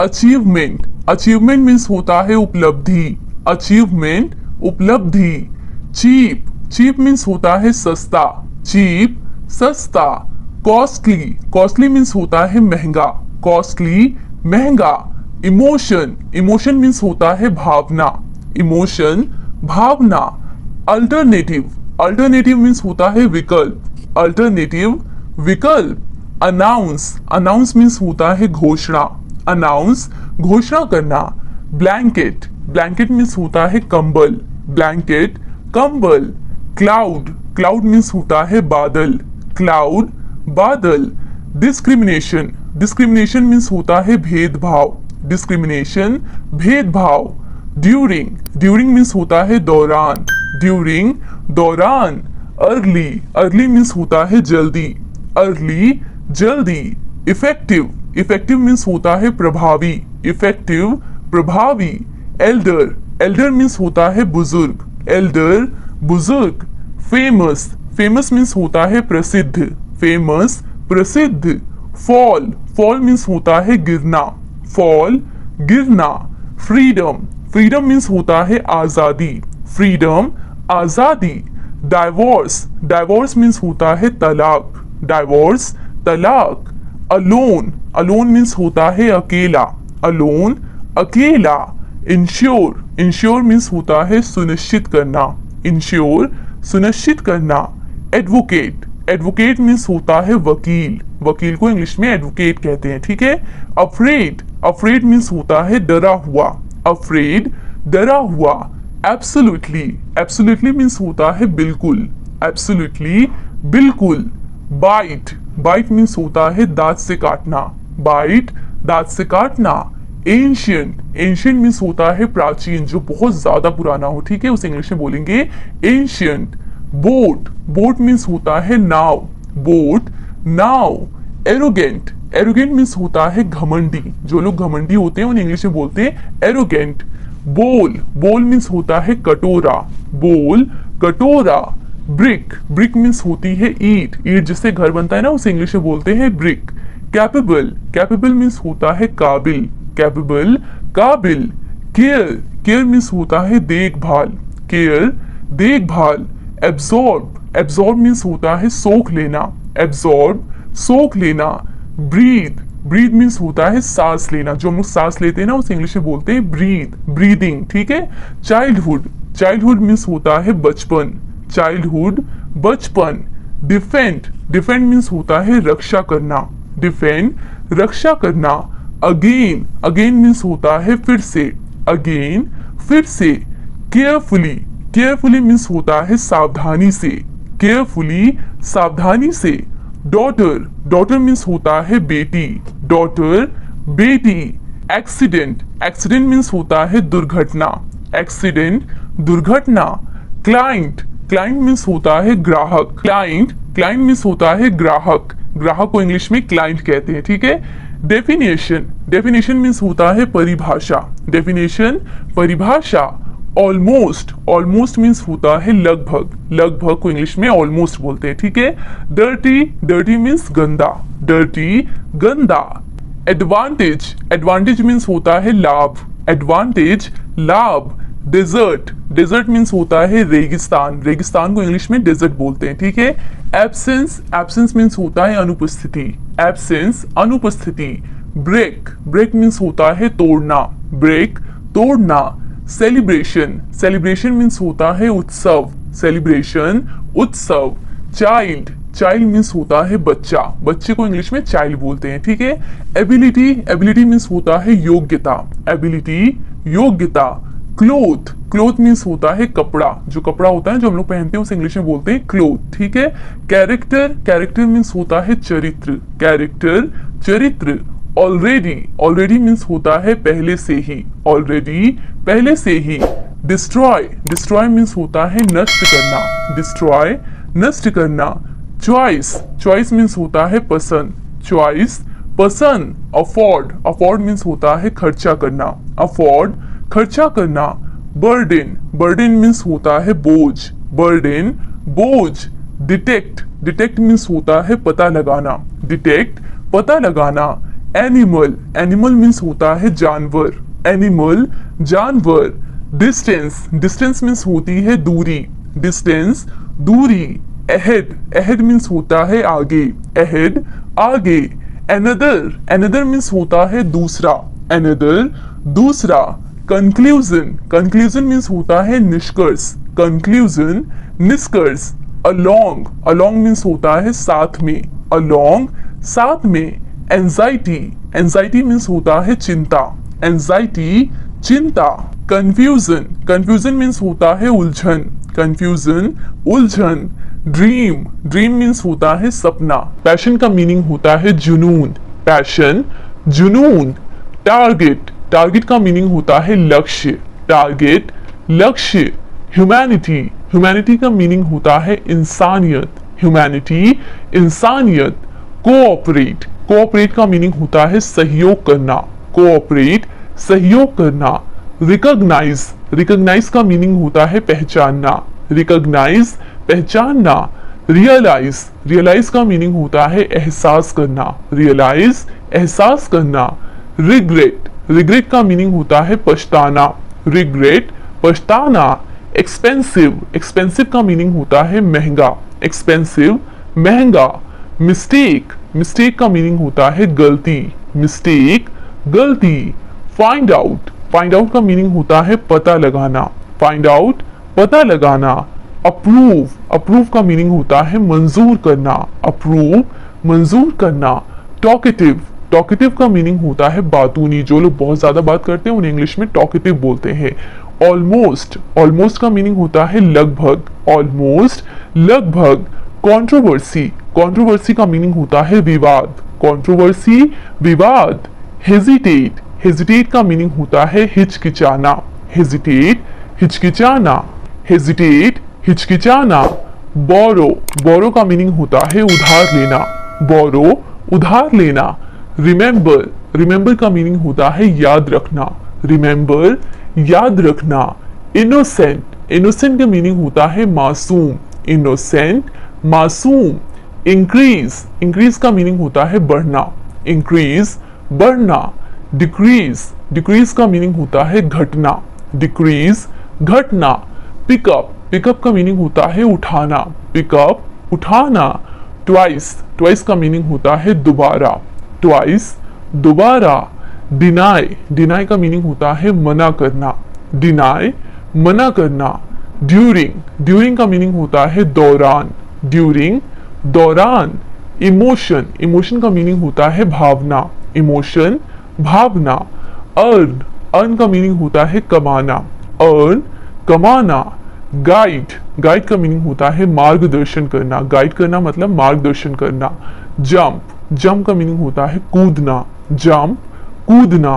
Achievement, achievement means होता है उपलब्धि, अचीवमेंट उपलब्धि। चीप, चीप मीन्स होता है सस्ता, चीप सस्ता। कॉस्टली, कॉस्टली मीन्स होता है महंगा, कॉस्टली महंगा। इमोशन, इमोशन मीन्स होता है भावना, इमोशन भावना। अल्टरनेटिव, अल्टरनेटिव मीन्स होता है विकल्प, अल्टरनेटिव विकल्प। अनाउंस, अनाउंस मीन्स होता है घोषणा, अनाउंस घोषणा करना। ब्लैंकेट, ब्लैंकेट मीन्स होता है कंबल, ब्लैंकेट कंबल। क्लाउड, क्लाउड मीन्स होता है बादल, क्लाउड बादल। डिस्क्रिमिनेशन, डिस्क्रिमिनेशन मीन्स होता है भेदभाव, डिस्क्रिमिनेशन भेदभाव। ड्यूरिंग, ड्यूरिंग मीन्स होता है दौरान, ड्यूरिंग दौरान। अर्ली, अर्ली मीन्स होता है जल्दी, अर्ली जल्दी। इफेक्टिव, इफेक्टिव मीन्स होता है प्रभावी, इफेक्टिव प्रभावी। एल्डर, एल्डर मीन्स होता है बुजुर्ग, एल्डर बुजुर्ग। फेमस, फेमस मीन्स होता है प्रसिद्ध, फेमस प्रसिद्ध। फॉल, फॉल मीन्स होता है गिरना, फॉल गिरना। फ्रीडम, फ्रीडम मीन्स होता है आजादी, फ्रीडम आजादी। डाइवोर्स, डाइवोर्स मीन्स होता है तलाक, डाइवोर्स तलाक। अलोन, अलोन मीन्स होता है अकेला, अलोन अकेला। इंश्योर, इंश्योर मीन्स होता है सुनिश्चित करना, इंश्योर सुनिश्चित करना। एडवोकेट, एडवोकेट मीन्स होता है वकील, वकील को इंग्लिश में एडवोकेट कहते हैं, ठीक है। अफ्रेड, अफ्रेड मीन्स होता है डरा हुआ, अफ्रेड डरा हुआ। एब्सोल्युटली, एब्सोल्युटली मीन्स होता है बिल्कुल, एब्सोल्युटली बिल्कुल। बाइट, बाइट मीन्स होता है दांत से काटना, बाइट दांत से काटना। एंशियंट, एंशियंट मीन्स होता है प्राचीन, जो बहुत ज्यादा पुराना हो, ठीक है, उसे इंग्लिश में बोलेंगे एंशियंट। बोट, बोट मीन्स होता है नाव, बोट नाव। एरोगेंट, एरोगेंट मीन्स होता है घमंडी, जो लोग घमंडी होते हैं उन्हें इंग्लिश में बोलते हैं एरोगेंट। बोल, बोल मीन्स होता है कटोरा, बोल कटोरा। ब्रिक, ब्रिक मीन्स होती है ईंट, ईंट जिससे घर बनता है ना, उसे इंग्लिश में बोलते हैं ब्रिक। कैपेबल, कैपेबल मीन्स होता है काबिल, कैपेबल काबिल। केयर, केयर मीन्स होता है देखभाल, केयर देखभाल। एब्जॉर्ब, एब्जॉर्ब मीन्स होता है सोख लेना, एब्जॉर्ब सोख लेना। ब्रीथ, ब्रीथ मीन्स होता है सांस लेना, जो हम लोग सांस लेते हैं ना उसे इंग्लिश में बोलते हैं ब्रीथ, ब्रीदिंग, ठीक है। चाइल्डहुड, चाइल्डहुड मीन्स होता है बचपन, चाइल्डहुड बचपन। डिफेंड, डिफेंड मीन्स होता है रक्षा करना, डिफेंड रक्षा करना। अगेन, अगेन मीन्स होता है फिर से, अगेन फिर से। केयरफुली, केयरफुली मीन्स होता है सावधानी से, केयरफुली सावधानी से। डॉटर, डॉटर मीन्स होता है बेटी, डॉटर बेटी। एक्सीडेंट, एक्सीडेंट मीन्स होता है दुर्घटना, एक्सीडेंट दुर्घटना। क्लाइंट, क्लाइंट मीन्स होता है ग्राहक, क्लाइंट, क्लाइंट मीन्स होता है ग्राहक, ग्राहक को इंग्लिश में क्लाइंट कहते हैं, ठीक है। डेफिनेशन, डेफिनेशन मीन्स होता है परिभाषा, डेफिनेशन परिभाषा। ऑलमोस्ट, ऑलमोस्ट मीन्स होता है लगभग, लगभग को इंग्लिश में ऑलमोस्ट बोलते हैं, ठीक है। डर्टी, डर्टी मीन्स गंदा, डर्टी गंदा। एडवांटेज, एडवांटेज मीन्स होता है लाभ, एडवांटेज लाभ। डेजर्ट, डेजर्ट मीन्स होता है रेगिस्तान, रेगिस्तान को इंग्लिश में डेजर्ट बोलते हैं, ठीक है। एब्सेंस, एब्सेंस मीन्स होता है अनुपस्थिति, एब्सेंस अनुपस्थिति। ब्रेक, ब्रेक मीन्स होता है तोड़ना, ब्रेक तोड़ना। सेलिब्रेशन, सेलिब्रेशन मीन्स होता है उत्सव, सेलिब्रेशन उत्सव। चाइल्ड, चाइल्ड मीन्स होता है बच्चा, बच्चे को इंग्लिश में चाइल्ड बोलते हैं, ठीक है। एबिलिटी, एबिलिटी मीन्स होता है योग्यता, एबिलिटी योग्यता। क्लोथ, क्लोथ मीन्स होता है कपड़ा, जो कपड़ा होता है जो हम लोग पहनते हैं उसे इंग्लिश में बोलते हैं क्लोथ, ठीक है। कैरेक्टर, कैरेक्टर मीन्स होता है चरित्र, कैरेक्टर चरित्र। ऑलरेडी, ऑलरेडी मीन्स होता है पहले से ही, ऑलरेडी पहले से ही। डिस्ट्रॉय, डिस्ट्रॉय मीन्स होता है नष्ट करना, डिस्ट्रॉय नष्ट करना। चॉइस, चॉइस मीन्स होता है पसंद, चॉइस पसंद। अफोर्ड, अफोर्ड मीन्स होता है खर्चा करना, अफोर्ड खर्चा करना। बर्डन, बर्डन मीन्स होता है बोझ, बर्डन बोझ। डिटेक्ट, डिटेक्ट मीन्स होता है पता लगाना, डिटेक्ट पता लगाना। एनिमल, एनिमल मीन्स होता है जानवर, एनिमल जानवर। डिस्टेंस, डिस्टेंस मीन्स होती है दूरी, डिस्टेंस दूरी। अहेड, अहेड मीन्स होता है आगे, अहेड आगे। अनदर, अनदर मीन्स होता है दूसरा, अनदर दूसरा। कंक्लूजन, कंक्लूजन मीन्स होता है निष्कर्ष, कंक्लूजन निष्कर्ष। अलोंग, अलोंग मीन्स होता है साथ में, अलोंग साथ में। एंजाइटी, एंजाइटी मीन्स होता है चिंता, एंजाइटी चिंता। कंफ्यूजन, कंफ्यूजन मीन्स होता है उलझन, कंफ्यूजन उलझन। ड्रीम, ड्रीम मीन्स होता है सपना। पैशन का मीनिंग होता है जुनून, पैशन जुनून। टारगेट, टारगेट का मीनिंग होता है लक्ष्य, टारगेट लक्ष्य। ह्यूमैनिटी, ह्यूमैनिटी का मीनिंग होता है इंसानियत, ह्यूमैनिटी इंसानियत। कोऑपरेट, कोऑपरेट का मीनिंग होता है सहयोग करना, कोऑपरेट सहयोग करना। रिकॉग्नाइज, रिकॉग्नाइज का मीनिंग होता है पहचानना, रिकॉग्नाइज पहचानना। रियलाइज, रियलाइज का मीनिंग होता है एहसास करना, रियलाइज एहसास करना। रिग्रेट, रिग्रेट का मीनिंग होता है पछताना, रिग्रेट पछताना। एक्सपेंसिव, एक्सपेंसिव का मीनिंग होता है महंगा, एक्सपेंसिव महंगा। मिस्टेक, मिस्टेक का मीनिंग होता है गलती, मिस्टेक गलती। फाइंड आउट, फाइंड आउट का मीनिंग होता है पता लगाना, फाइंड आउट पता लगाना। अप्रूव, अप्रूव का मीनिंग होता है मंजूर करना, अप्रूव मंजूर करना। टॉकेटिव, टॉकेटिव का मीनिंग होता है बातूनी, जो लोग बहुत ज्यादा बात करते हैं उन्हें इंग्लिश में टॉकेटिव बोलते हैं। ऑलमोस्ट, ऑलमोस्ट का मीनिंग होता है लगभग, ऑलमोस्ट लगभग। कंट्रोवर्सी, कंट्रोवर्सी का मीनिंग होता है विवाद, कंट्रोवर्सी विवाद। हेजिटेट, हेजिटेट का मीनिंग होता है हिचकिचाना, हेजिटेट हिचकिचाना, हेजिटेट हिचकिचाना। बोरो, बोरो का मीनिंग होता है उधार लेना, बोरो उधार लेना। रिमेंबर, रिमेंबर का मीनिंग होता है याद रखना, रिमेंबर याद रखना। इनोसेंट, इनोसेंट का मीनिंग होता है मासूम, इनोसेंट मासूम। इंक्रीज, इंक्रीज का मीनिंग होता है बढ़ना, इंक्रीज बढ़ना। डिक्रीज, डिक्रीज का मीनिंग होता है घटना, डिक्रीज घटना। पिकअप, पिकअप का मीनिंग होता है उठाना, पिकअप उठाना। ट्वाइस, ट्वाइस का मीनिंग होता है दोबारा, ट्वाइस दोबारा। डिनाई, डिनाई का मीनिंग होता है मना करना, डिनाई मना करना। ड्यूरिंग, ड्यूरिंग का मीनिंग होता है दौरान, ड्यूरिंग दौरान। इमोशन, इमोशन का मीनिंग होता है भावना, इमोशन भावना। अर्न, अर्न का मीनिंग होता है कमाना, अर्न कमाना। गाइड, गाइड का मीनिंग होता है मार्गदर्शन करना, गाइड करना मतलब मार्गदर्शन करना। जंप, जंप का मीनिंग होता है कूदना, जंप कूदना।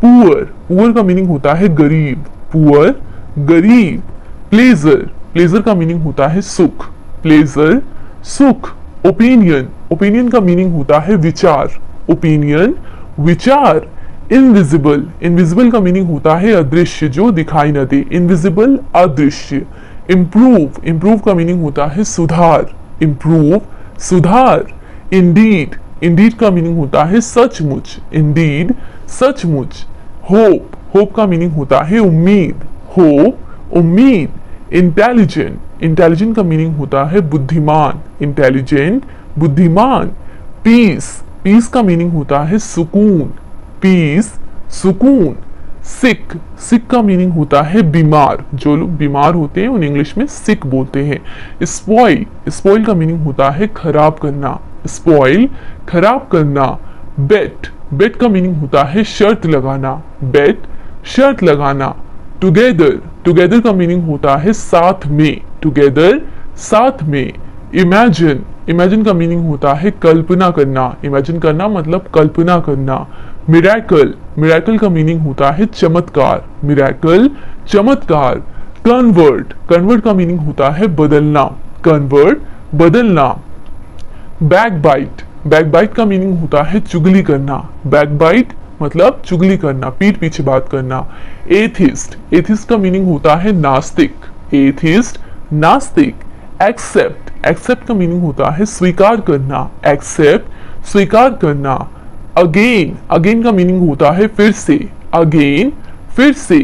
पुअर, पुअर का मीनिंग होता है गरीब, पुअर गरीब। प्लेजर, प्लेजर का मीनिंग होता है सुख, प्लेजर सुख। ओपिनियन, ओपिनियन का मीनिंग होता है विचार, ओपिनियन विचार। इनविजिबल, इनविजिबल का मीनिंग होता है अदृश्य, जो दिखाई न दे, इनविजिबल अदृश्य। इम्प्रूव, इम्प्रूव का मीनिंग होता है सुधार, इम्प्रूव सुधार। इंडीड, इंडीड का मीनिंग होता है सचमुच, इंडीड सचमुच। होप, होप का मीनिंग होता है उम्मीद, होप उम्मीद। इंटेलिजेंट, इंटेलिजेंट का मीनिंग होता है बुद्धिमान, इंटेलिजेंट बुद्धिमान। पीस, पीस का मीनिंग होता है सुकून, पीस सुकून। सिक, सिक का मीनिंग होता है बीमार, जो लोग बीमार होते हैं उन्हें इंग्लिश में सिक बोलते हैं। स्पॉइल, स्पॉइल का मीनिंग होता है खराब करना, स्पॉइल खराब करना। बेट, बेट का मीनिंग होता है शर्त लगाना, बेट शर्त लगाना। टुगेदर, टुगेदर का मीनिंग होता है साथ में, टुगेदर साथ में। इमेजिन, इमेजिन का मीनिंग होता है कल्पना करना, इमेजिन करना मतलब कल्पना करना। मिरेकल, मिरेकल का मीनिंग होता है चमत्कार, मिरेकल चमत्कार। कन्वर्ट, कन्वर्ट का मीनिंग होता है बदलना, कन्वर्ट बदलना। बैकबाइट, बैकबाइट का मीनिंग होता है चुगली करना, बैकबाइट मतलब चुगली करना, पीठ पीछे बात करना। एथिस्ट, एथिस्ट का मीनिंग होता है नास्तिक, एथिस्ट नास्तिक। एक्सेप्ट, एक्सेप्ट का मीनिंग होता है स्वीकार करना, एक्सेप्ट स्वीकार करना। अगेन, अगेन का मीनिंग होता है फिर से, अगेन फिर से।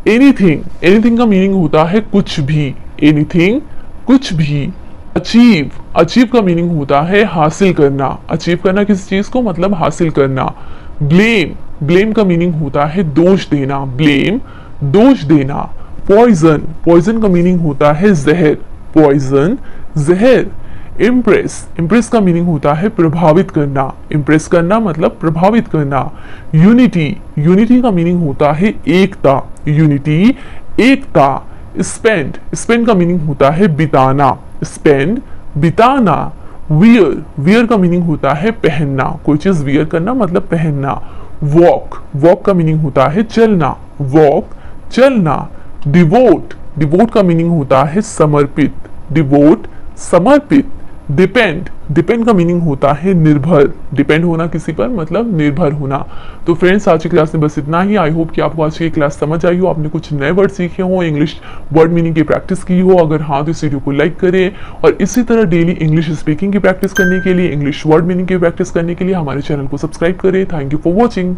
एनीथिंग, एनीथिंग का मीनिंग होता है कुछ भी, एनीथिंग कुछ भी। अचीव, अचीव का मीनिंग होता है हासिल करना, अचीव करना किसी चीज को मतलब हासिल करना। ब्लेम, ब्लेम का मीनिंग होता है दोष देना, ब्लेम दोष देना। पॉइजन, पॉइजन का मीनिंग होता है जहर, पॉइजन जहर। इम्प्रेस, इम्प्रेस का मीनिंग होता है प्रभावित करना, इम्प्रेस करना मतलब प्रभावित करना। यूनिटी, यूनिटी का मीनिंग होता है एकता, यूनिटी एकता। स्पेंड, स्पेंड का मीनिंग होता है बिताना, स्पेंड बिताना। वियर, वियर का मीनिंग होता है पहनना, कोई चीज वियर करना मतलब पहनना। वॉक, वॉक का मीनिंग होता है चलना, वॉक चलना। डिवोट, डिवोट का मीनिंग होता है समर्पित, डिवोट समर्पित। डिपेंड, डिपेंड का मीनिंग होता है निर्भर, डिपेंड होना किसी पर मतलब निर्भर होना। तो फ्रेंड्स आज की क्लास में बस इतना ही। आई होप कि आपको आज की क्लास समझ आई हो, आपने कुछ नए वर्ड सीखे हो, इंग्लिश वर्ड मीनिंग की प्रैक्टिस की हो। अगर हाँ तो इस वीडियो को लाइक करें और इसी तरह डेली इंग्लिश स्पीकिंग की प्रैक्टिस करने के लिए, इंग्लिश वर्ड मीनिंग की प्रैक्टिस करने के लिए हमारे चैनल को सब्सक्राइब करें। Thank you for watching.